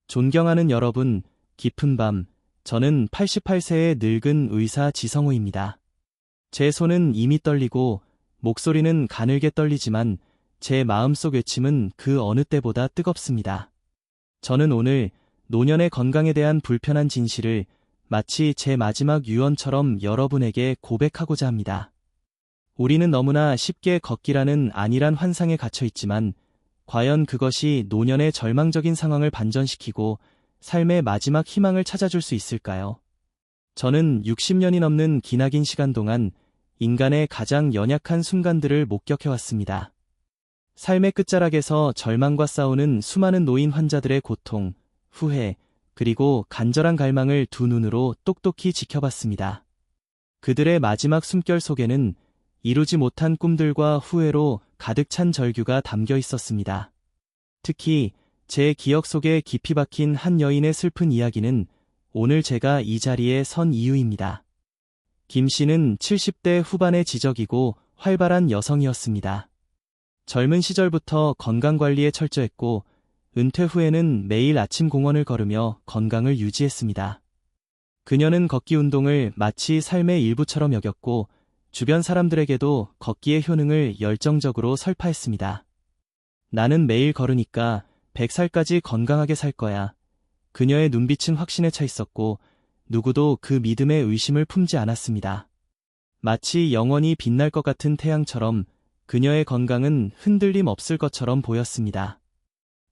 존경하는 여러분, 깊은 밤, 저는 88세의 늙은 의사 지성호입니다. 제 손은 이미 떨리고 목소리는 가늘게 떨리지만 제 마음속 외침은 그 어느 때보다 뜨겁습니다. 저는 오늘 노년의 건강에 대한 불편한 진실을 마치 제 마지막 유언처럼 여러분에게 고백하고자 합니다. 우리는 너무나 쉽게 걷기라는 안일한 환상에 갇혀 있지만 과연 그것이 노년의 절망적인 상황을 반전시키고 삶의 마지막 희망을 찾아줄 수 있을까요? 저는 60년이 넘는 기나긴 시간 동안 인간의 가장 연약한 순간들을 목격해왔습니다. 삶의 끝자락에서 절망과 싸우는 수많은 노인 환자들의 고통, 후회, 그리고 간절한 갈망을 두 눈으로 똑똑히 지켜봤습니다. 그들의 마지막 숨결 속에는 이루지 못한 꿈들과 후회로 가득 찬 절규가 담겨 있었습니다. 특히 제 기억 속에 깊이 박힌 한 여인의 슬픈 이야기는 오늘 제가 이 자리에 선 이유입니다. 김 씨는 70대 후반의 지적이고 활발한 여성이었습니다. 젊은 시절부터 건강관리에 철저했고 은퇴 후에는 매일 아침 공원을 걸으며 건강을 유지했습니다. 그녀는 걷기 운동을 마치 삶의 일부처럼 여겼고 주변 사람들에게도 걷기의 효능을 열정적으로 설파했습니다. 나는 매일 걸으니까 100살까지 건강하게 살 거야. 그녀의 눈빛은 확신에 차 있었고 누구도 그 믿음에 의심을 품지 않았습니다. 마치 영원히 빛날 것 같은 태양처럼 그녀의 건강은 흔들림 없을 것처럼 보였습니다.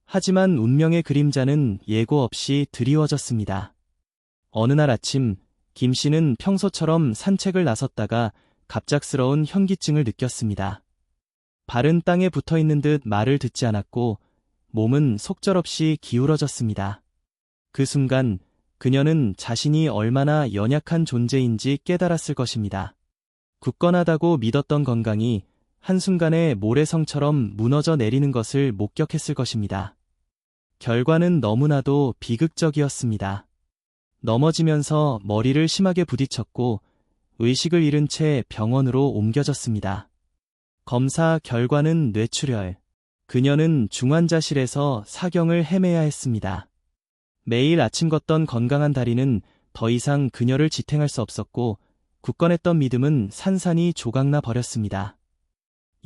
하지만 운명의 그림자는 예고 없이 드리워졌습니다. 어느 날 아침, 김 씨는 평소처럼 산책을 나섰다가 갑작스러운 현기증을 느꼈습니다. 발은 땅에 붙어있는 듯 말을 듣지 않았고 몸은 속절없이 기울어졌습니다. 그 순간 그녀는 자신이 얼마나 연약한 존재인지 깨달았을 것입니다. 굳건하다고 믿었던 건강이 한순간에 모래성처럼 무너져 내리는 것을 목격했을 것입니다. 결과는 너무나도 비극적이었습니다. 넘어지면서 머리를 심하게 부딪혔고 의식을 잃은 채 병원으로 옮겨졌습니다. 검사 결과는 뇌출혈. 그녀는 중환자실에서 사경을 헤매야 했습니다. 매일 아침 걷던 건강한 다리는 더 이상 그녀를 지탱할 수 없었고 굳건했던 믿음은 산산이 조각나 버렸습니다.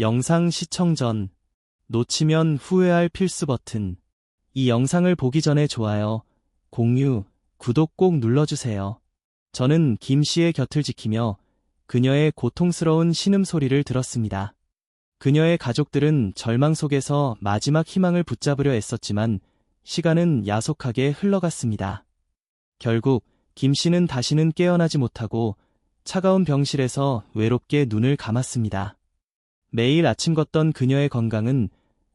영상 시청 전, 놓치면 후회할 필수 버튼. 이 영상을 보기 전에 좋아요, 공유, 구독 꼭 눌러주세요. 저는 김 씨의 곁을 지키며 그녀의 고통스러운 신음소리를 들었습니다. 그녀의 가족들은 절망 속에서 마지막 희망을 붙잡으려 애썼지만 시간은 야속하게 흘러갔습니다. 결국 김 씨는 다시는 깨어나지 못하고 차가운 병실에서 외롭게 눈을 감았습니다. 매일 아침 걷던 그녀의 건강은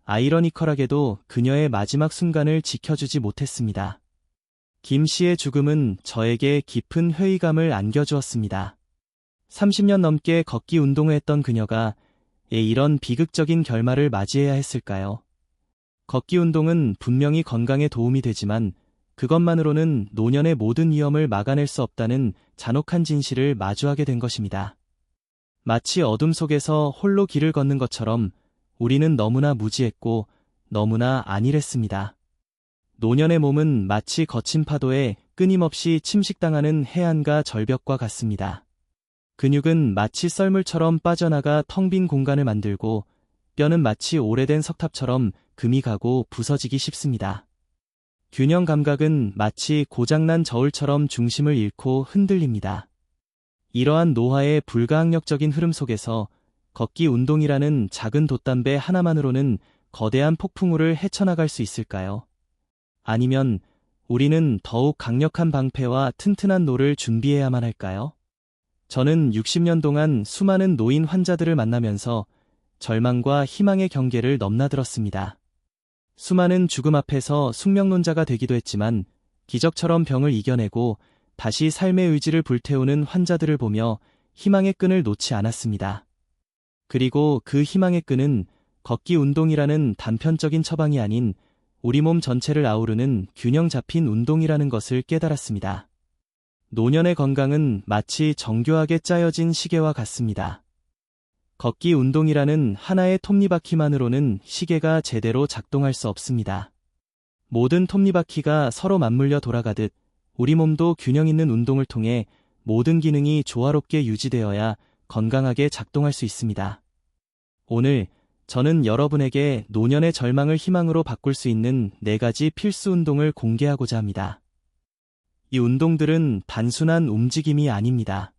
아이러니컬하게도 그녀의 마지막 순간을 지켜주지 못했습니다. 김 씨의 죽음은 저에게 깊은 회의감을 안겨주었습니다. 30년 넘게 걷기 운동을 했던 그녀가 이런 비극적인 결말을 맞이해야 했을까요? 걷기 운동은 분명히 건강에 도움이 되지만 그것만으로는 노년의 모든 위험을 막아낼 수 없다는 잔혹한 진실을 마주하게 된 것입니다. 마치 어둠 속에서 홀로 길을 걷는 것처럼 우리는 너무나 무지했고 너무나 안일했습니다. 노년의 몸은 마치 거친 파도에 끊임없이 침식당하는 해안가 절벽과 같습니다. 근육은 마치 썰물처럼 빠져나가 텅 빈 공간을 만들고 뼈는 마치 오래된 석탑처럼 금이 가고 부서지기 쉽습니다. 균형 감각은 마치 고장난 저울처럼 중심을 잃고 흔들립니다. 이러한 노화의 불가항력적인 흐름 속에서 걷기 운동이라는 작은 돛담배 하나만으로는 거대한 폭풍우를 헤쳐나갈 수 있을까요? 아니면 우리는 더욱 강력한 방패와 튼튼한 노를 준비해야만 할까요? 저는 60년 동안 수많은 노인 환자들을 만나면서 절망과 희망의 경계를 넘나들었습니다. 수많은 죽음 앞에서 숙명론자가 되기도 했지만 기적처럼 병을 이겨내고 다시 삶의 의지를 불태우는 환자들을 보며 희망의 끈을 놓지 않았습니다. 그리고 그 희망의 끈은 걷기 운동이라는 단편적인 처방이 아닌 우리 몸 전체를 아우르는 균형 잡힌 운동이라는 것을 깨달았습니다. 노년의 건강은 마치 정교하게 짜여진 시계와 같습니다. 걷기 운동이라는 하나의 톱니바퀴만으로는 시계가 제대로 작동할 수 없습니다. 모든 톱니바퀴가 서로 맞물려 돌아가듯 우리 몸도 균형 있는 운동을 통해 모든 기능이 조화롭게 유지되어야 건강하게 작동할 수 있습니다. 오늘 저는 여러분에게 노년의 절망을 희망으로 바꿀 수 있는 4가지 필수 운동을 공개하고자 합니다. 이 운동들은 단순한 움직임이 아닙니다.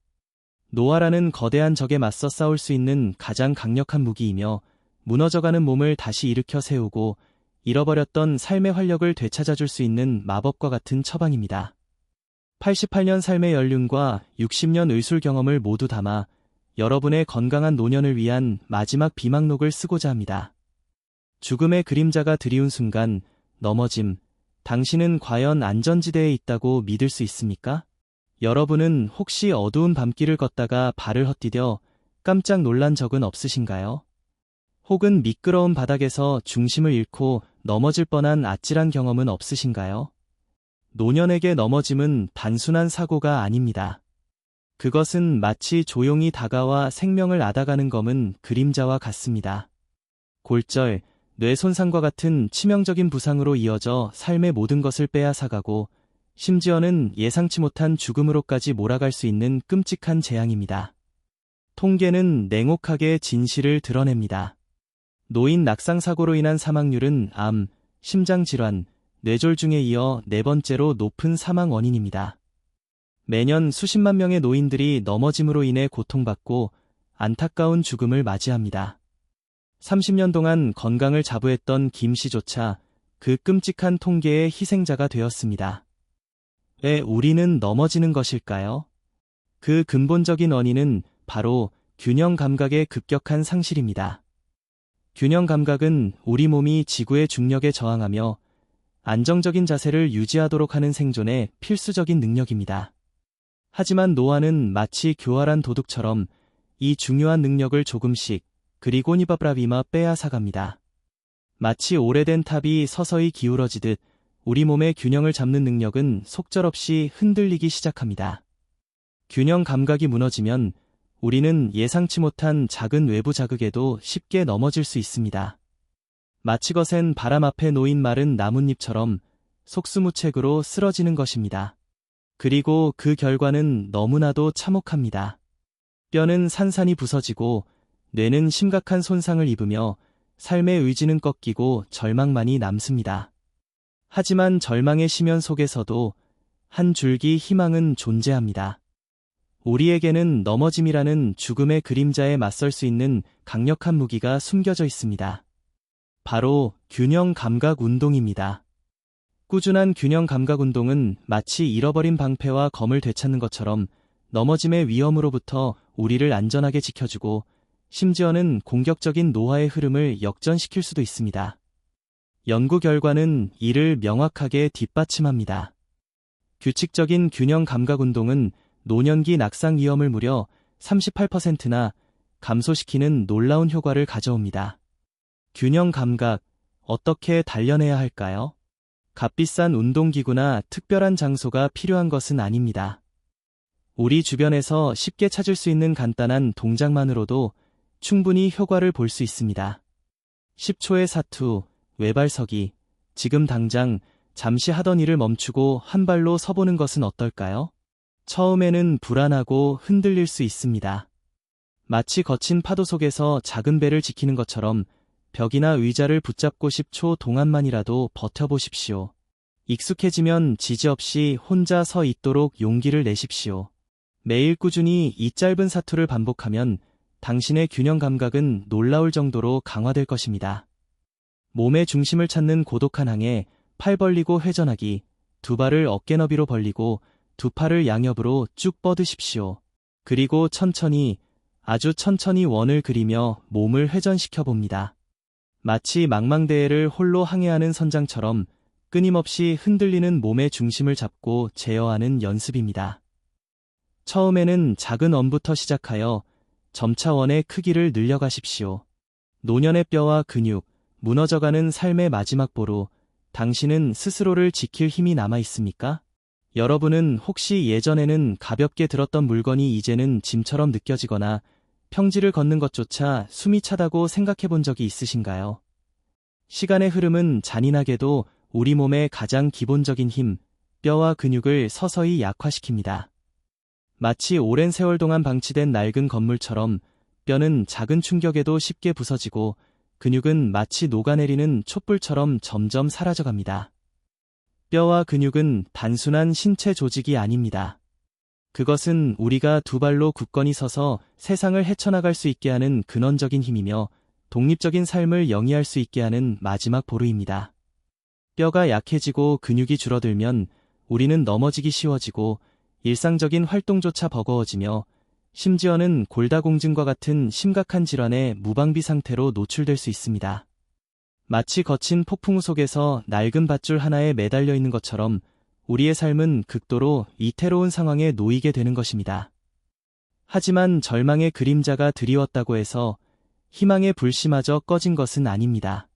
노화라는 거대한 적에 맞서 싸울 수 있는 가장 강력한 무기이며 무너져가는 몸을 다시 일으켜 세우고 잃어버렸던 삶의 활력을 되찾아줄 수 있는 마법과 같은 처방입니다. 88년 삶의 연륜과 60년 의술 경험을 모두 담아 여러분의 건강한 노년을 위한 마지막 비망록을 쓰고자 합니다. 죽음의 그림자가 드리운 순간 넘어짐, 당신은 과연 안전지대에 있다고 믿을 수 있습니까? 여러분은 혹시 어두운 밤길을 걷다가 발을 헛디뎌 깜짝 놀란 적은 없으신가요? 혹은 미끄러운 바닥에서 중심을 잃고 넘어질 뻔한 아찔한 경험은 없으신가요? 노년에게 넘어짐은 단순한 사고가 아닙니다. 그것은 마치 조용히 다가와 생명을 앗아가는 검은 그림자와 같습니다. 골절, 뇌 손상과 같은 치명적인 부상으로 이어져 삶의 모든 것을 빼앗아가고 심지어는 예상치 못한 죽음으로까지 몰아갈 수 있는 끔찍한 재앙입니다. 통계는 냉혹하게 진실을 드러냅니다. 노인 낙상사고로 인한 사망률은 암, 심장질환, 뇌졸중에 이어 4번째로 높은 사망 원인입니다. 매년 수십만 명의 노인들이 넘어짐으로 인해 고통받고 안타까운 죽음을 맞이합니다. 30년 동안 건강을 자부했던 김 씨조차 그 끔찍한 통계의 희생자가 되었습니다. 왜 우리는 넘어지는 것일까요? 그 근본적인 원인은 바로 균형 감각의 급격한 상실입니다. 균형 감각은 우리 몸이 지구의 중력에 저항하며 안정적인 자세를 유지하도록 하는 생존의 필수적인 능력입니다. 하지만 노화는 마치 교활한 도둑처럼 이 중요한 능력을 조금씩 그리고 니바브라비마 빼앗아갑니다. 마치 오래된 탑이 서서히 기울어지듯 우리 몸의 균형을 잡는 능력은 속절없이 흔들리기 시작합니다. 균형 감각이 무너지면 우리는 예상치 못한 작은 외부 자극에도 쉽게 넘어질 수 있습니다. 마치 거센 바람 앞에 놓인 마른 나뭇잎처럼 속수무책으로 쓰러지는 것입니다. 그리고 그 결과는 너무나도 참혹합니다. 뼈는 산산이 부서지고 뇌는 심각한 손상을 입으며 삶의 의지는 꺾이고 절망만이 남습니다. 하지만 절망의 심연 속에서도 한 줄기 희망은 존재합니다. 우리에게는 넘어짐이라는 죽음의 그림자에 맞설 수 있는 강력한 무기가 숨겨져 있습니다. 바로 균형 감각 운동입니다. 꾸준한 균형 감각 운동은 마치 잃어버린 방패와 검을 되찾는 것처럼 넘어짐의 위험으로부터 우리를 안전하게 지켜주고 심지어는 공격적인 노화의 흐름을 역전시킬 수도 있습니다. 연구 결과는 이를 명확하게 뒷받침합니다. 규칙적인 균형 감각 운동은 노년기 낙상 위험을 무려 38%나 감소시키는 놀라운 효과를 가져옵니다. 균형 감각, 어떻게 단련해야 할까요? 값비싼 운동기구나 특별한 장소가 필요한 것은 아닙니다. 우리 주변에서 쉽게 찾을 수 있는 간단한 동작만으로도 충분히 효과를 볼 수 있습니다. 10초의 사투, 외발서기, 지금 당장 잠시 하던 일을 멈추고 한 발로 서보는 것은 어떨까요? 처음에는 불안하고 흔들릴 수 있습니다. 마치 거친 파도 속에서 작은 배를 지키는 것처럼 벽이나 의자를 붙잡고 10초 동안만이라도 버텨보십시오. 익숙해지면 지지 없이 혼자 서 있도록 용기를 내십시오. 매일 꾸준히 이 짧은 사투를 반복하면 당신의 균형 감각은 놀라울 정도로 강화될 것입니다. 몸의 중심을 찾는 고독한 항해, 팔 벌리고 회전하기, 두 발을 어깨 너비로 벌리고 두 팔을 양옆으로 쭉 뻗으십시오. 그리고 천천히, 아주 천천히 원을 그리며 몸을 회전시켜 봅니다. 마치 망망대해를 홀로 항해하는 선장처럼 끊임없이 흔들리는 몸의 중심을 잡고 제어하는 연습입니다. 처음에는 작은 원부터 시작하여 점차 원의 크기를 늘려가십시오. 노년의 뼈와 근육, 무너져가는 삶의 마지막 보루, 당신은 스스로를 지킬 힘이 남아 있습니까? 여러분은 혹시 예전에는 가볍게 들었던 물건이 이제는 짐처럼 느껴지거나 평지를 걷는 것조차 숨이 차다고 생각해 본 적이 있으신가요? 시간의 흐름은 잔인하게도 우리 몸의 가장 기본적인 힘, 뼈와 근육을 서서히 약화시킵니다. 마치 오랜 세월 동안 방치된 낡은 건물처럼 뼈는 작은 충격에도 쉽게 부서지고 근육은 마치 녹아내리는 촛불처럼 점점 사라져갑니다. 뼈와 근육은 단순한 신체 조직이 아닙니다. 그것은 우리가 두 발로 굳건히 서서 세상을 헤쳐나갈 수 있게 하는 근원적인 힘이며 독립적인 삶을 영위할 수 있게 하는 마지막 보루입니다. 뼈가 약해지고 근육이 줄어들면 우리는 넘어지기 쉬워지고 일상적인 활동조차 버거워지며 심지어는 골다공증과 같은 심각한 질환에 무방비 상태로 노출될 수 있습니다. 마치 거친 폭풍 속에서 낡은 밧줄 하나에 매달려 있는 것처럼 우리의 삶은 극도로 위태로운 상황에 놓이게 되는 것입니다. 하지만 절망의 그림자가 드리웠다고 해서 희망의 불씨마저 꺼진 것은 아닙니다.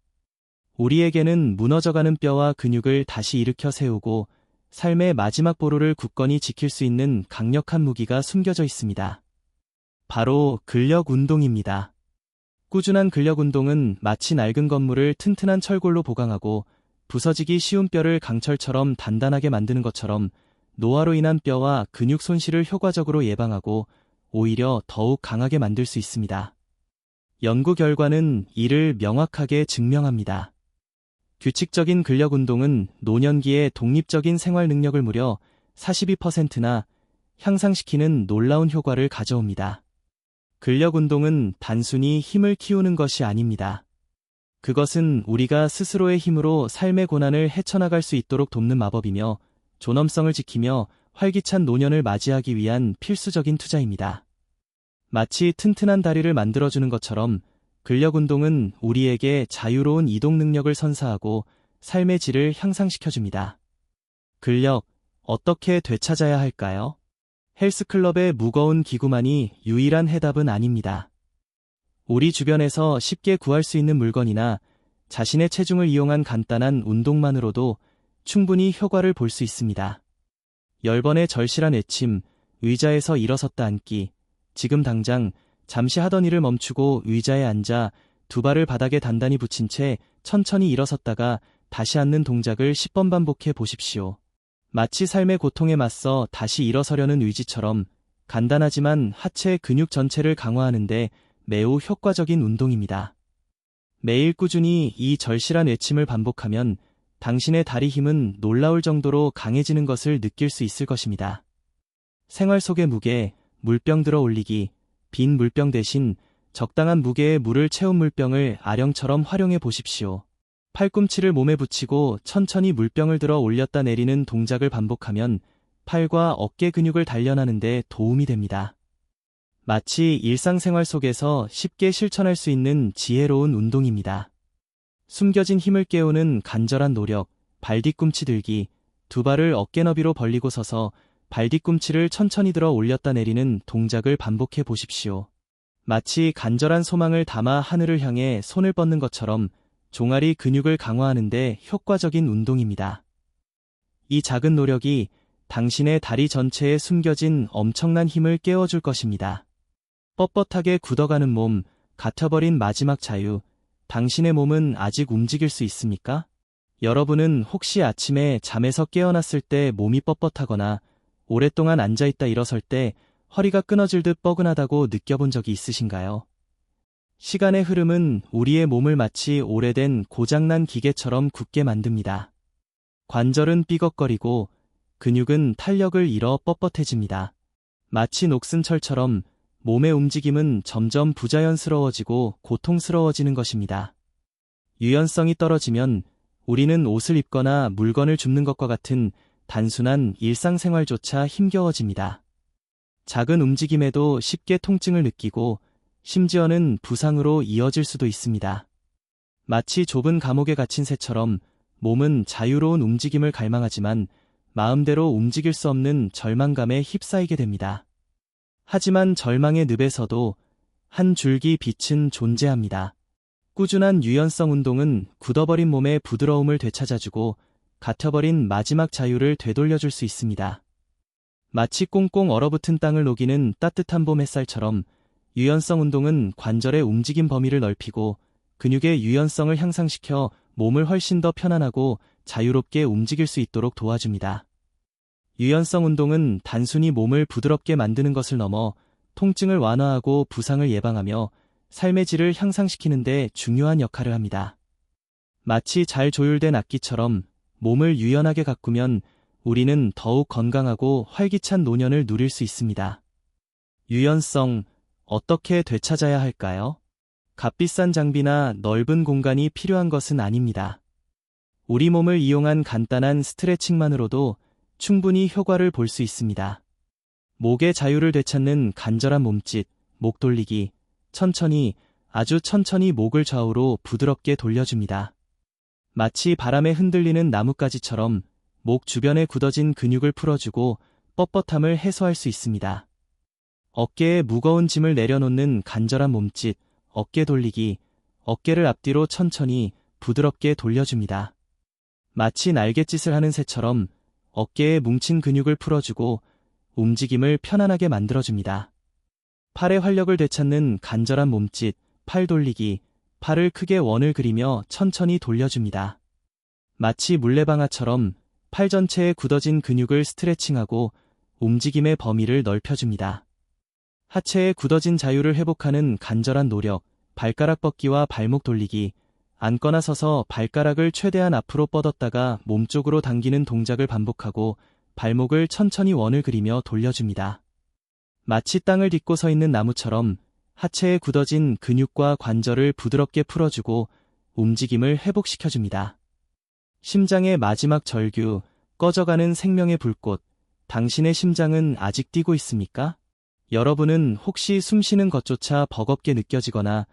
우리에게는 무너져가는 뼈와 근육을 다시 일으켜 세우고 삶의 마지막 보루를 굳건히 지킬 수 있는 강력한 무기가 숨겨져 있습니다. 바로 근력 운동입니다. 꾸준한 근력 운동은 마치 낡은 건물을 튼튼한 철골로 보강하고 부서지기 쉬운 뼈를 강철처럼 단단하게 만드는 것처럼 노화로 인한 뼈와 근육 손실을 효과적으로 예방하고 오히려 더욱 강하게 만들 수 있습니다. 연구 결과는 이를 명확하게 증명합니다. 규칙적인 근력 운동은 노년기에 독립적인 생활 능력을 무려 42%나 향상시키는 놀라운 효과를 가져옵니다. 근력 운동은 단순히 힘을 키우는 것이 아닙니다. 그것은 우리가 스스로의 힘으로 삶의 고난을 헤쳐나갈 수 있도록 돕는 마법이며 존엄성을 지키며 활기찬 노년을 맞이하기 위한 필수적인 투자입니다. 마치 튼튼한 다리를 만들어주는 것처럼 근력 운동은 우리에게 자유로운 이동 능력을 선사하고 삶의 질을 향상시켜줍니다. 근력, 어떻게 되찾아야 할까요? 헬스클럽의 무거운 기구만이 유일한 해답은 아닙니다. 우리 주변에서 쉽게 구할 수 있는 물건이나 자신의 체중을 이용한 간단한 운동만으로도 충분히 효과를 볼 수 있습니다. 10번의 절실한 외침, 의자에서 일어섰다 앉기, 지금 당장 잠시 하던 일을 멈추고 의자에 앉아 두 발을 바닥에 단단히 붙인 채 천천히 일어섰다가 다시 앉는 동작을 10번 반복해 보십시오. 마치 삶의 고통에 맞서 다시 일어서려는 의지처럼 간단하지만 하체 근육 전체를 강화하는데 매우 효과적인 운동입니다. 매일 꾸준히 이 절실한 외침을 반복하면 당신의 다리 힘은 놀라울 정도로 강해지는 것을 느낄 수 있을 것입니다. 생활 속의 무게, 물병 들어 올리기, 빈 물병 대신 적당한 무게의 물을 채운 물병을 아령처럼 활용해 보십시오. 팔꿈치를 몸에 붙이고 천천히 물병을 들어 올렸다 내리는 동작을 반복하면 팔과 어깨 근육을 단련하는 데 도움이 됩니다. 마치 일상생활 속에서 쉽게 실천할 수 있는 지혜로운 운동입니다. 숨겨진 힘을 깨우는 간절한 노력, 발뒤꿈치 들기, 두 발을 어깨 너비로 벌리고 서서 발뒤꿈치를 천천히 들어 올렸다 내리는 동작을 반복해 보십시오. 마치 간절한 소망을 담아 하늘을 향해 손을 뻗는 것처럼 종아리 근육을 강화하는데 효과적인 운동입니다. 이 작은 노력이 당신의 다리 전체에 숨겨진 엄청난 힘을 깨워줄 것입니다. 뻣뻣하게 굳어가는 몸, 갇혀버린 마지막 자유, 당신의 몸은 아직 움직일 수 있습니까? 여러분은 혹시 아침에 잠에서 깨어났을 때 몸이 뻣뻣하거나 오랫동안 앉아있다 일어설 때 허리가 끊어질 듯 뻐근하다고 느껴본 적이 있으신가요? 시간의 흐름은 우리의 몸을 마치 오래된 고장난 기계처럼 굳게 만듭니다. 관절은 삐걱거리고 근육은 탄력을 잃어 뻣뻣해집니다. 마치 녹슨 철처럼 몸의 움직임은 점점 부자연스러워지고 고통스러워지는 것입니다. 유연성이 떨어지면 우리는 옷을 입거나 물건을 줍는 것과 같은 단순한 일상생활조차 힘겨워집니다. 작은 움직임에도 쉽게 통증을 느끼고 심지어는 부상으로 이어질 수도 있습니다. 마치 좁은 감옥에 갇힌 새처럼 몸은 자유로운 움직임을 갈망하지만 마음대로 움직일 수 없는 절망감에 휩싸이게 됩니다. 하지만 절망의 늪에서도 한 줄기 빛은 존재합니다. 꾸준한 유연성 운동은 굳어버린 몸의 부드러움을 되찾아주고 갇혀버린 마지막 자유를 되돌려줄 수 있습니다. 마치 꽁꽁 얼어붙은 땅을 녹이는 따뜻한 봄 햇살처럼 유연성 운동은 관절의 움직임 범위를 넓히고 근육의 유연성을 향상시켜 몸을 훨씬 더 편안하고 자유롭게 움직일 수 있도록 도와줍니다. 유연성 운동은 단순히 몸을 부드럽게 만드는 것을 넘어 통증을 완화하고 부상을 예방하며 삶의 질을 향상시키는 데 중요한 역할을 합니다. 마치 잘 조율된 악기처럼 몸을 유연하게 가꾸면 우리는 더욱 건강하고 활기찬 노년을 누릴 수 있습니다. 유연성, 어떻게 되찾아야 할까요? 값비싼 장비나 넓은 공간이 필요한 것은 아닙니다. 우리 몸을 이용한 간단한 스트레칭만으로도 충분히 효과를 볼 수 있습니다. 목의 자유를 되찾는 간절한 몸짓, 목 돌리기, 천천히, 아주 천천히 목을 좌우로 부드럽게 돌려줍니다. 마치 바람에 흔들리는 나뭇가지처럼 목 주변에 굳어진 근육을 풀어주고 뻣뻣함을 해소할 수 있습니다. 어깨에 무거운 짐을 내려놓는 간절한 몸짓, 어깨 돌리기, 어깨를 앞뒤로 천천히 부드럽게 돌려줍니다. 마치 날갯짓을 하는 새처럼 어깨에 뭉친 근육을 풀어주고 움직임을 편안하게 만들어줍니다. 팔의 활력을 되찾는 간절한 몸짓, 팔 돌리기, 팔을 크게 원을 그리며 천천히 돌려줍니다. 마치 물레방아처럼 팔 전체에 굳어진 근육을 스트레칭하고 움직임의 범위를 넓혀줍니다. 하체의 굳어진 자유를 회복하는 간절한 노력, 발가락 뻗기와 발목 돌리기, 앉거나 서서 발가락을 최대한 앞으로 뻗었다가 몸쪽으로 당기는 동작을 반복하고 발목을 천천히 원을 그리며 돌려줍니다. 마치 땅을 딛고 서 있는 나무처럼 하체에 굳어진 근육과 관절을 부드럽게 풀어주고 움직임을 회복시켜줍니다. 심장의 마지막 절규, 꺼져가는 생명의 불꽃, 당신의 심장은 아직 뛰고 있습니까? 여러분은 혹시 숨쉬는 것조차 버겁게 느껴지거나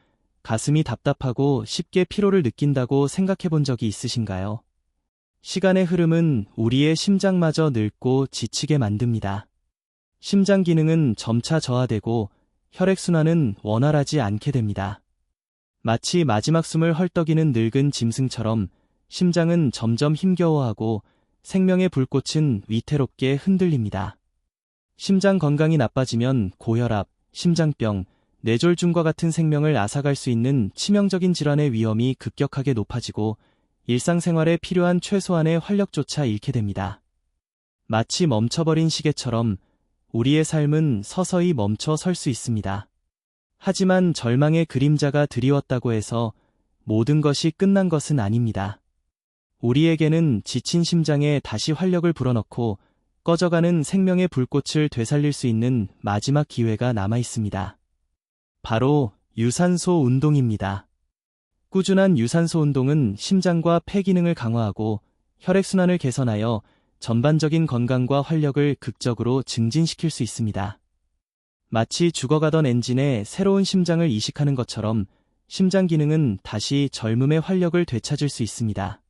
가슴이 답답하고 쉽게 피로를 느낀다고 생각해 본 적이 있으신가요? 시간의 흐름은 우리의 심장마저 늙고 지치게 만듭니다. 심장 기능은 점차 저하되고 혈액순환은 원활하지 않게 됩니다. 마치 마지막 숨을 헐떡이는 늙은 짐승처럼 심장은 점점 힘겨워하고 생명의 불꽃은 위태롭게 흔들립니다. 심장 건강이 나빠지면 고혈압, 심장병, 뇌졸중과 같은 생명을 앗아갈 수 있는 치명적인 질환의 위험이 급격하게 높아지고 일상생활에 필요한 최소한의 활력조차 잃게 됩니다. 마치 멈춰버린 시계처럼 우리의 삶은 서서히 멈춰 설 수 있습니다. 하지만 절망의 그림자가 드리웠다고 해서 모든 것이 끝난 것은 아닙니다. 우리에게는 지친 심장에 다시 활력을 불어넣고 꺼져가는 생명의 불꽃을 되살릴 수 있는 마지막 기회가 남아 있습니다. 바로 유산소 운동입니다. 꾸준한 유산소 운동은 심장과 폐 기능을 강화하고 혈액순환을 개선하여 전반적인 건강과 활력을 극적으로 증진시킬 수 있습니다. 마치 죽어가던 엔진에 새로운 심장을 이식하는 것처럼 심장 기능은 다시 젊음의 활력을 되찾을 수 있습니다.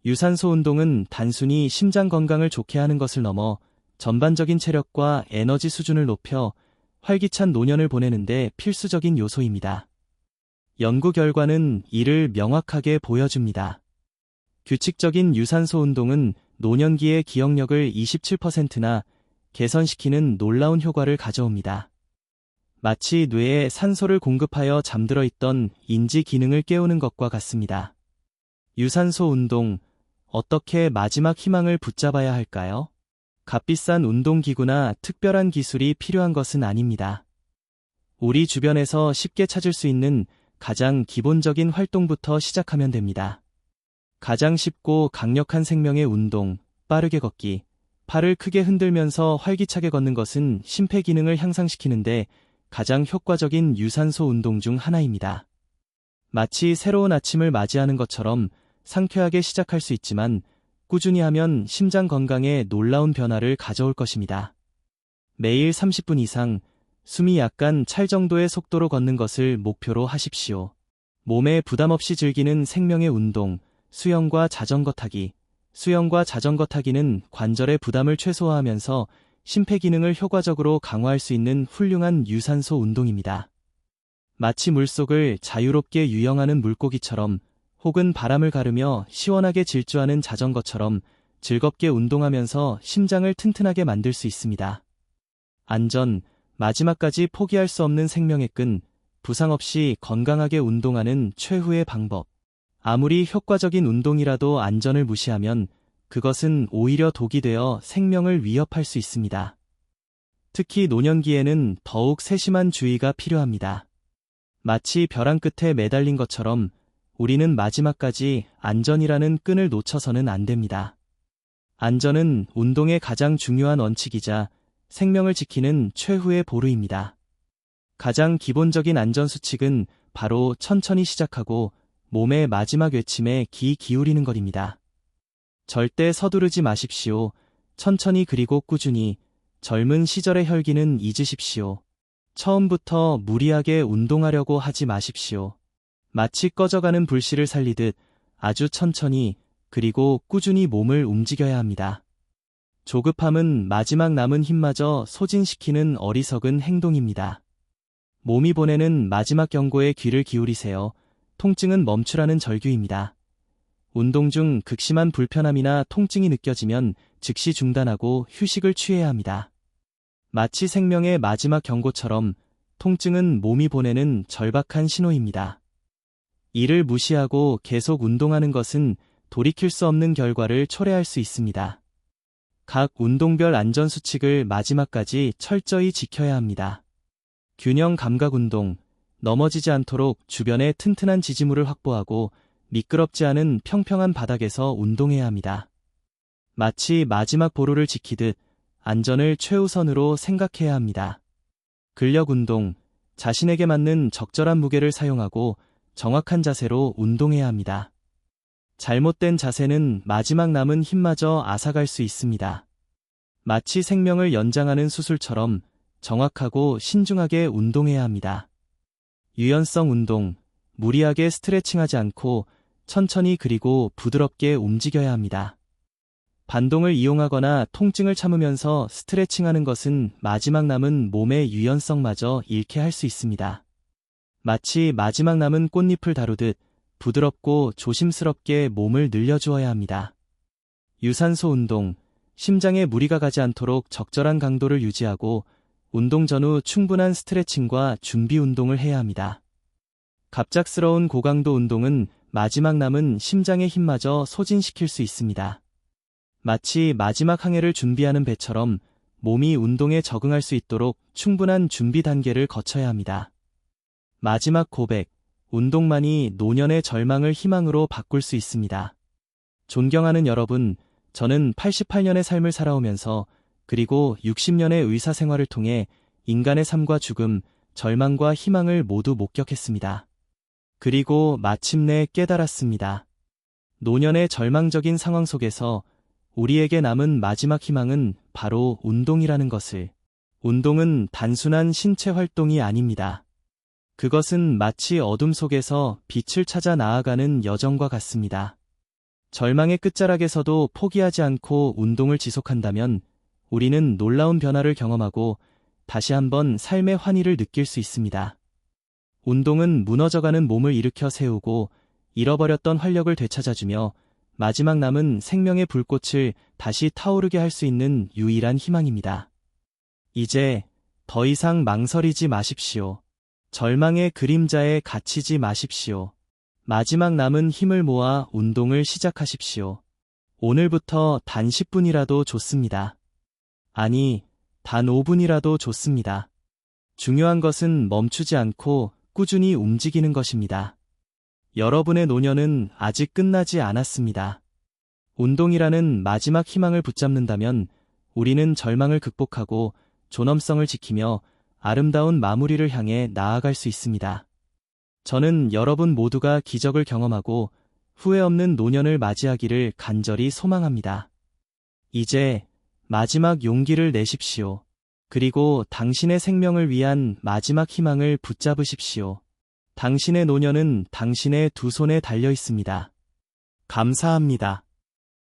유산소 운동은 단순히 심장 건강을 좋게 하는 것을 넘어 전반적인 체력과 에너지 수준을 높여 활기찬 노년을 보내는데 필수적인 요소입니다. 연구 결과는 이를 명확하게 보여줍니다. 규칙적인 유산소 운동은 노년기의 기억력을 27%나 개선시키는 놀라운 효과를 가져옵니다. 마치 뇌에 산소를 공급하여 잠들어 있던 인지 기능을 깨우는 것과 같습니다. 유산소 운동, 어떻게 마지막 희망을 붙잡아야 할까요? 값비싼 운동기구나 특별한 기술이 필요한 것은 아닙니다. 우리 주변에서 쉽게 찾을 수 있는 가장 기본적인 활동부터 시작하면 됩니다. 가장 쉽고 강력한 생명의 운동, 빠르게 걷기, 팔을 크게 흔들면서 활기차게 걷는 것은 심폐기능을 향상시키는데 가장 효과적인 유산소 운동 중 하나입니다. 마치 새로운 아침을 맞이하는 것처럼 상쾌하게 시작할 수 있지만 꾸준히 하면 심장 건강에 놀라운 변화를 가져올 것입니다. 매일 30분 이상 숨이 약간 찰 정도의 속도로 걷는 것을 목표로 하십시오. 몸에 부담 없이 즐기는 생명의 운동, 수영과 자전거 타기. 수영과 자전거 타기는 관절의 부담을 최소화하면서 심폐기능을 효과적으로 강화할 수 있는 훌륭한 유산소 운동입니다. 마치 물속을 자유롭게 유영하는 물고기처럼 혹은 바람을 가르며 시원하게 질주하는 자전거처럼 즐겁게 운동하면서 심장을 튼튼하게 만들 수 있습니다. 안전, 마지막까지 포기할 수 없는 생명의 끈, 부상 없이 건강하게 운동하는 최후의 방법. 아무리 효과적인 운동이라도 안전을 무시하면 그것은 오히려 독이 되어 생명을 위협할 수 있습니다. 특히 노년기에는 더욱 세심한 주의가 필요합니다. 마치 벼랑 끝에 매달린 것처럼 우리는 마지막까지 안전이라는 끈을 놓쳐서는 안 됩니다. 안전은 운동의 가장 중요한 원칙이자 생명을 지키는 최후의 보루입니다. 가장 기본적인 안전수칙은 바로 천천히 시작하고 몸의 마지막 외침에 귀 기울이는 것입니다. 절대 서두르지 마십시오. 천천히 그리고 꾸준히. 젊은 시절의 혈기는 잊으십시오. 처음부터 무리하게 운동하려고 하지 마십시오. 마치 꺼져가는 불씨를 살리듯 아주 천천히 그리고 꾸준히 몸을 움직여야 합니다. 조급함은 마지막 남은 힘마저 소진시키는 어리석은 행동입니다. 몸이 보내는 마지막 경고에 귀를 기울이세요. 통증은 멈추라는 절규입니다. 운동 중 극심한 불편함이나 통증이 느껴지면 즉시 중단하고 휴식을 취해야 합니다. 마치 생명의 마지막 경고처럼 통증은 몸이 보내는 절박한 신호입니다. 이를 무시하고 계속 운동하는 것은 돌이킬 수 없는 결과를 초래할 수 있습니다. 각 운동별 안전수칙을 마지막까지 철저히 지켜야 합니다. 균형 감각 운동, 넘어지지 않도록 주변에 튼튼한 지지물을 확보하고 미끄럽지 않은 평평한 바닥에서 운동해야 합니다. 마치 마지막 보루를 지키듯 안전을 최우선으로 생각해야 합니다. 근력 운동, 자신에게 맞는 적절한 무게를 사용하고 정확한 자세로 운동해야 합니다. 잘못된 자세는 마지막 남은 힘마저 앗아갈 수 있습니다. 마치 생명을 연장하는 수술처럼 정확하고 신중하게 운동해야 합니다. 유연성 운동, 무리하게 스트레칭하지 않고 천천히 그리고 부드럽게 움직여야 합니다. 반동을 이용하거나 통증을 참으면서 스트레칭하는 것은 마지막 남은 몸의 유연성마저 잃게 할 수 있습니다. 마치 마지막 남은 꽃잎을 다루듯 부드럽고 조심스럽게 몸을 늘려주어야 합니다. 유산소 운동, 심장에 무리가 가지 않도록 적절한 강도를 유지하고 운동 전후 충분한 스트레칭과 준비 운동을 해야 합니다. 갑작스러운 고강도 운동은 마지막 남은 심장의 힘마저 소진시킬 수 있습니다. 마치 마지막 항해를 준비하는 배처럼 몸이 운동에 적응할 수 있도록 충분한 준비 단계를 거쳐야 합니다. 마지막 고백, 운동만이 노년의 절망을 희망으로 바꿀 수 있습니다. 존경하는 여러분, 저는 88년의 삶을 살아오면서 그리고 60년의 의사 생활을 통해 인간의 삶과 죽음, 절망과 희망을 모두 목격했습니다. 그리고 마침내 깨달았습니다. 노년의 절망적인 상황 속에서 우리에게 남은 마지막 희망은 바로 운동이라는 것을. 운동은 단순한 신체 활동이 아닙니다. 그것은 마치 어둠 속에서 빛을 찾아 나아가는 여정과 같습니다. 절망의 끝자락에서도 포기하지 않고 운동을 지속한다면 우리는 놀라운 변화를 경험하고 다시 한번 삶의 환희를 느낄 수 있습니다. 운동은 무너져가는 몸을 일으켜 세우고 잃어버렸던 활력을 되찾아주며 마지막 남은 생명의 불꽃을 다시 타오르게 할 수 있는 유일한 희망입니다. 이제 더 이상 망설이지 마십시오. 절망의 그림자에 갇히지 마십시오. 마지막 남은 힘을 모아 운동을 시작하십시오. 오늘부터 단 10분이라도 좋습니다. 아니, 단 5분이라도 좋습니다. 중요한 것은 멈추지 않고 꾸준히 움직이는 것입니다. 여러분의 노년은 아직 끝나지 않았습니다. 운동이라는 마지막 희망을 붙잡는다면 우리는 절망을 극복하고 존엄성을 지키며 아름다운 마무리를 향해 나아갈 수 있습니다. 저는 여러분 모두가 기적을 경험하고 후회 없는 노년을 맞이하기를 간절히 소망합니다. 이제 마지막 용기를 내십시오. 그리고 당신의 생명을 위한 마지막 희망을 붙잡으십시오. 당신의 노년은 당신의 두 손에 달려 있습니다. 감사합니다.